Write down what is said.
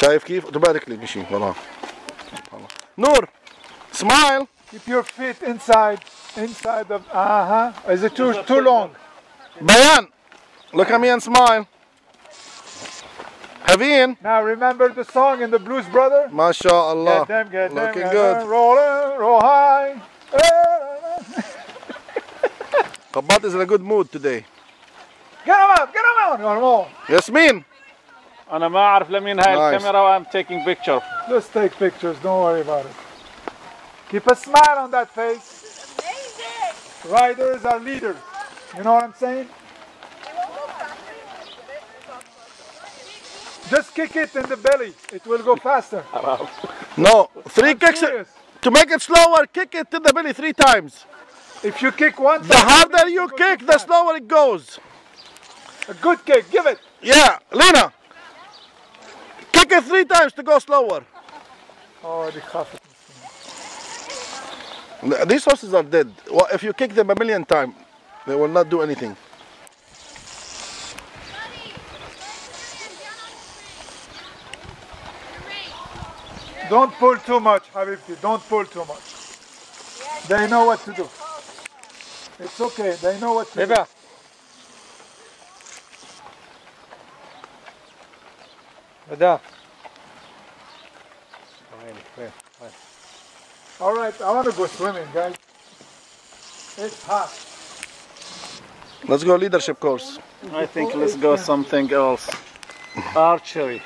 شايف كيف؟ اوتوماتيكلي مشي والله. نور smile. Keep your feet inside of. Is it too long? Bayan, look at me and smile. Haveen. Now remember the song in the Blues Brother? MashaAllah. Get them, looking good. Roll high. Qabat is in a good mood today. Get him out. Normal. Yasmin. أنا ما أعرف لمين هاي الكاميرا و I'm taking picture. Just take pictures, don't worry about it. Keep a smile on that face. Amazing. Riders are leaders. You know what I'm saying? Just kick it in the belly. It will go faster. No, 3 kicks. Serious. To make it slower, kick it in the belly 3 times. If you kick once, The harder you kick, the slower it goes. A good kick, give it. Yeah, Lena. Kick it 3 times to go slower. Oh, the خافت. These horses are dead. Well, if you kick them a million times, they will not do anything. Don't pull too much, Habibti. Don't pull too much. They know what to do. It's okay. They know what to do. All right, I want to go swimming, guys. It's hot. Let's go leadership course. I think let's go something else. Archery.